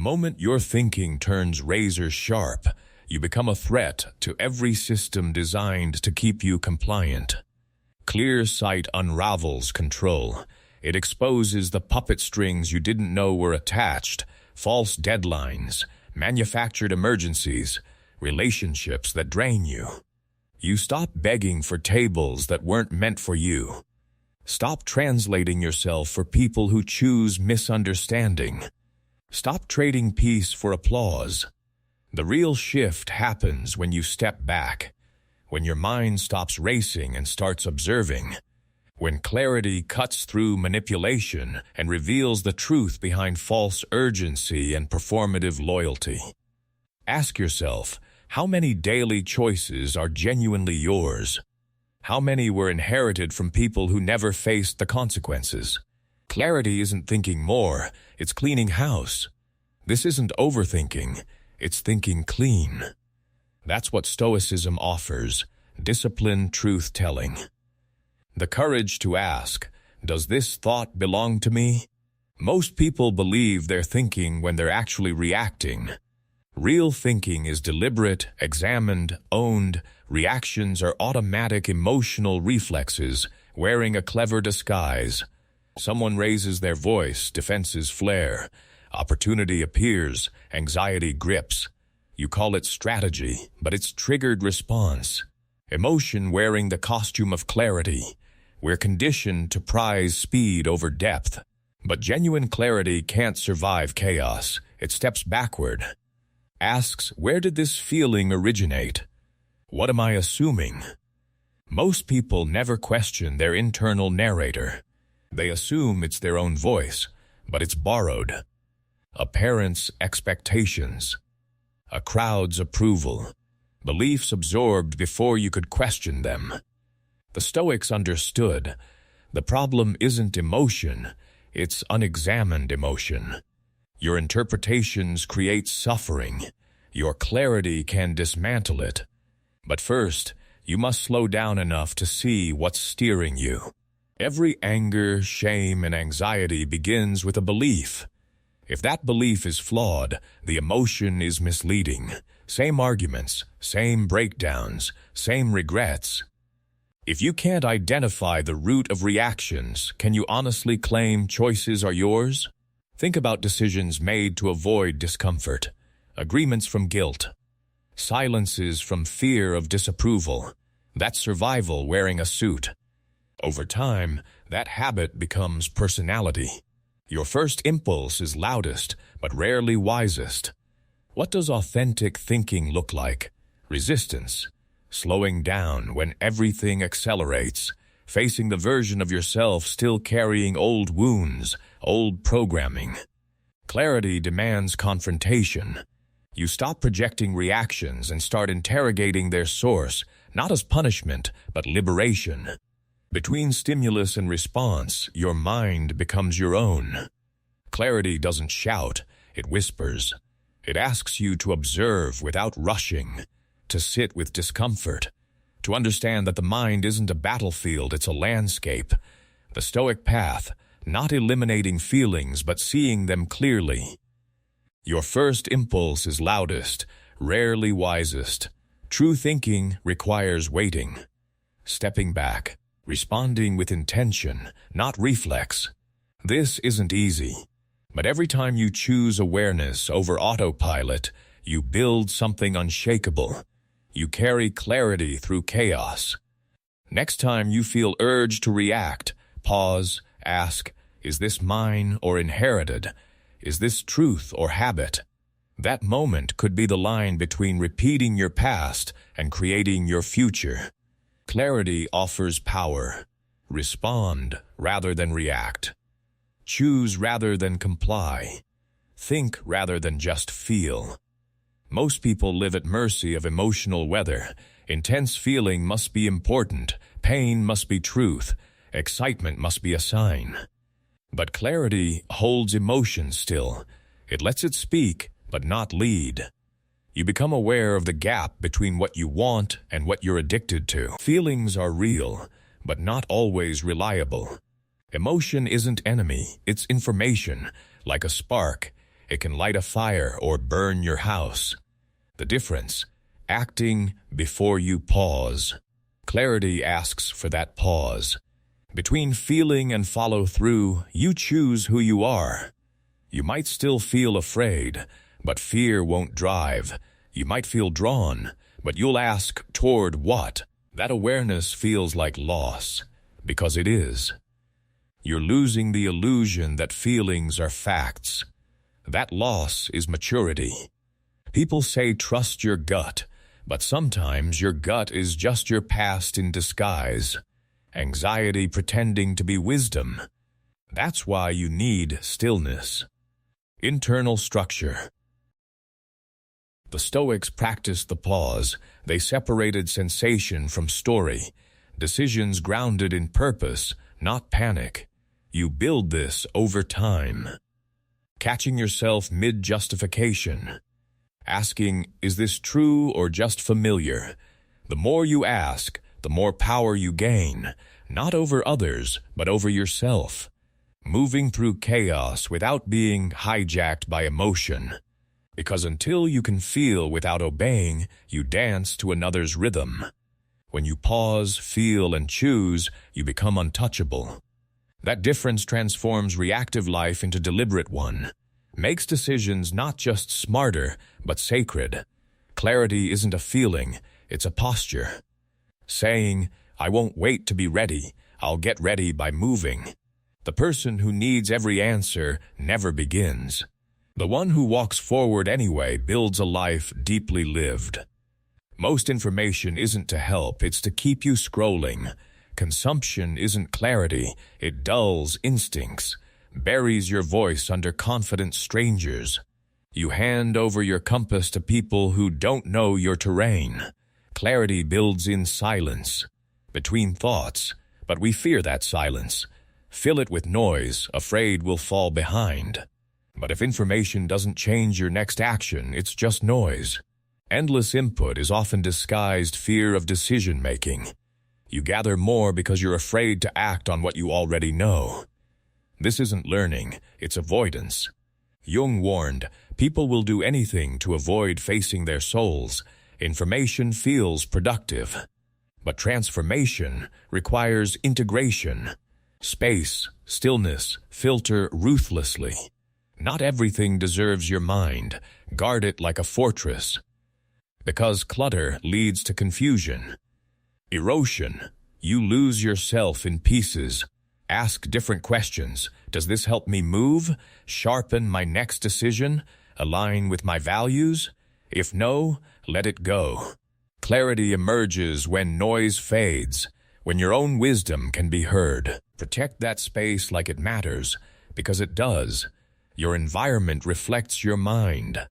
moment your thinking turns razor sharp, you become a threat to every system designed to keep you compliant. Clear sight unravels control. It exposes the puppet strings you didn't know were attached, false deadlines, manufactured emergencies, relationships that drain you. You stop begging for tables that weren't meant for you. Stop translating yourself for people who choose misunderstanding. Stop trading peace for applause. The real shift happens when you step back, when your mind stops racing and starts observing, when clarity cuts through manipulation and reveals the truth behind false urgency and performative loyalty. Ask yourself, how many daily choices are genuinely yours? How many were inherited from people who never faced the consequences? Clarity isn't thinking more, it's cleaning house. This isn't overthinking, it's thinking clean. That's what Stoicism offers, disciplined truth-telling. The courage to ask, does this thought belong to me? Most people believe they're thinking when they're actually reacting. Real thinking is deliberate, examined, owned. Reactions are automatic emotional reflexes, wearing a clever disguise. Someone raises their voice, defenses flare. Opportunity appears, anxiety grips. You call it strategy, but it's triggered response. Emotion wearing the costume of clarity. We're conditioned to prize speed over depth. But genuine clarity can't survive chaos. It steps backward. Asks, where did this feeling originate? What am I assuming? Most people never question their internal narrator. They assume it's their own voice, but it's borrowed. A parent's expectations. A crowd's approval. Beliefs absorbed before you could question them. The Stoics understood. The problem isn't emotion, it's unexamined emotion. Your interpretations create suffering. Your clarity can dismantle it. But first, you must slow down enough to see what's steering you. Every anger, shame, and anxiety begins with a belief. If that belief is flawed, the emotion is misleading. Same arguments, same breakdowns, same regrets. If you can't identify the root of reactions, can you honestly claim choices are yours? Think about decisions made to avoid discomfort, agreements from guilt, silences from fear of disapproval. That's survival wearing a suit. Over time, that habit becomes personality. Your first impulse is loudest, but rarely wisest. What does authentic thinking look like? Resistance. Slowing down when everything accelerates. Facing the version of yourself still carrying old wounds, old programming. Clarity demands confrontation. You stop projecting reactions and start interrogating their source, not as punishment, but liberation. Between stimulus and response, your mind becomes your own. Clarity doesn't shout, it whispers. It asks you to observe without rushing, to sit with discomfort, to understand that the mind isn't a battlefield, it's a landscape. The Stoic path, not eliminating feelings but seeing them clearly. Your first impulse is loudest, rarely wisest. True thinking requires waiting, stepping back, responding with intention, not reflex. This isn't easy, but every time you choose awareness over autopilot, you build something unshakable. You carry clarity through chaos. Next time you feel urged to react, pause, ask, is this mine or inherited? Is this truth or habit? That moment could be the line between repeating your past and creating your future. Clarity offers power. Respond rather than react. Choose rather than comply. Think rather than just feel. Most people live at mercy of emotional weather. Intense feeling must be important. Pain must be truth. Excitement must be a sign. But clarity holds emotion still. It lets it speak, but not lead. You become aware of the gap between what you want and what you're addicted to. Feelings are real, but not always reliable. Emotion isn't enemy, it's information. Like a spark, It can light a fire or burn your house. The difference: acting before you pause. Clarity asks for that pause. Between feeling and follow through, you choose who you are. You might still feel afraid, but fear won't drive. You might feel drawn, but you'll ask, toward what? That awareness feels like loss, because it is. You're losing the illusion that feelings are facts. That loss is maturity. People say trust your gut, but sometimes your gut is just your past in disguise. Anxiety pretending to be wisdom. That's why you need stillness. Internal structure. The Stoics practiced the pause. They separated sensation from story. Decisions grounded in purpose, not panic. You build this over time. Catching yourself mid-justification. Asking, is this true or just familiar? The more you ask, the more power you gain, not over others, but over yourself. Moving through chaos without being hijacked by emotion. Because until you can feel without obeying, you dance to another's rhythm. When you pause, feel, and choose, you become untouchable. That difference transforms reactive life into deliberate one. Makes decisions not just smarter, but sacred. Clarity isn't a feeling, it's a posture. Saying, I won't wait to be ready, I'll get ready by moving. The person who needs every answer never begins. The one who walks forward anyway builds a life deeply lived. Most information isn't to help, it's to keep you scrolling. Consumption isn't clarity, it dulls instincts, buries your voice under confident strangers. You hand over your compass to people who don't know your terrain. Clarity builds in silence, between thoughts, but we fear that silence. Fill it with noise, afraid we'll fall behind. But if information doesn't change your next action, it's just noise. Endless input is often disguised fear of decision-making. You gather more because you're afraid to act on what you already know. This isn't learning, it's avoidance. Jung warned, people will do anything to avoid facing their souls. Information feels productive. But transformation requires integration. Space, stillness, filter ruthlessly. Not everything deserves your mind. Guard it like a fortress. Because clutter leads to confusion. Erosion. You lose yourself in pieces. Ask different questions. Does this help me move? Sharpen my next decision? Align with my values? If no, let it go. Clarity emerges when noise fades, when your own wisdom can be heard. Protect that space like it matters, because it does. Your environment reflects your mind.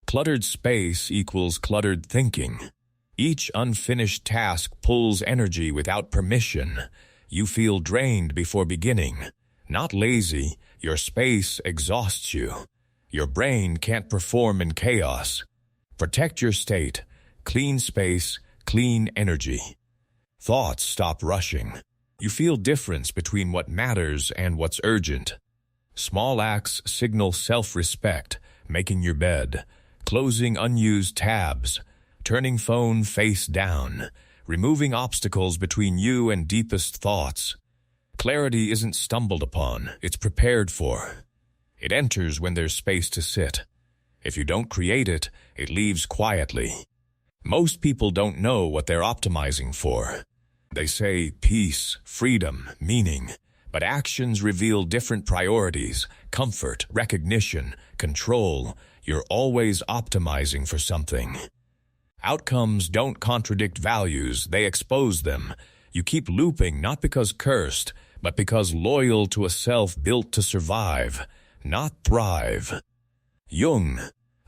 Cluttered space equals cluttered thinking. Each unfinished task pulls energy without permission. You feel drained before beginning. Not lazy, your space exhausts you. Your brain can't perform in chaos. Protect your state. Clean space, clean energy. Thoughts stop rushing. You feel difference between what matters and what's urgent. Small acts signal self-respect, making your bed, closing unused tabs, turning phone face down, removing obstacles between you and deepest thoughts. Clarity isn't stumbled upon, it's prepared for. It enters when there's space to sit. If you don't create it, it leaves quietly. Most people don't know what they're optimizing for. They say peace, freedom, meaning, but actions reveal different priorities: comfort, recognition, control. You're always optimizing for something. Outcomes don't contradict values, they expose them. You keep looping not because cursed, but because loyal to a self built to survive, not thrive. Jung,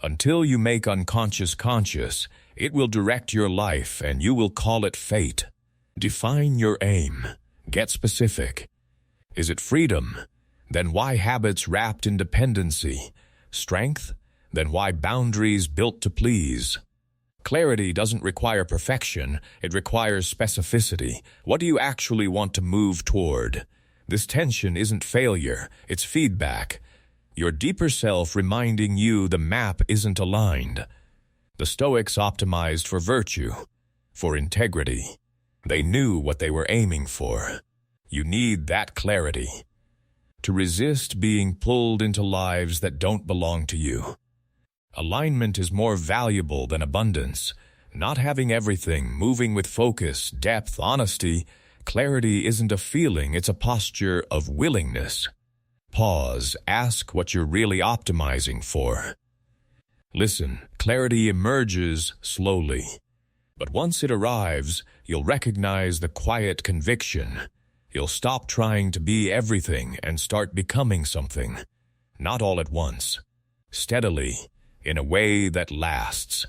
until you make unconscious conscious, it will direct your life and you will call it fate. Define your aim. Get specific. Is it freedom? Then why habits wrapped in dependency? Strength? Then why boundaries built to please? Clarity doesn't require perfection, it requires specificity. What do you actually want to move toward? This tension isn't failure, it's feedback. Your deeper self reminding you the map isn't aligned. The Stoics optimized for virtue, for integrity. They knew what they were aiming for. You need that clarity to resist being pulled into lives that don't belong to you. Alignment is more valuable than abundance. Not having everything, moving with focus, depth, honesty. Clarity isn't a feeling, it's a posture of willingness. Pause, ask what you're really optimizing for. Listen, clarity emerges slowly. But once it arrives, you'll recognize the quiet conviction. You'll stop trying to be everything and start becoming something. Not all at once. Steadily, in a way that lasts.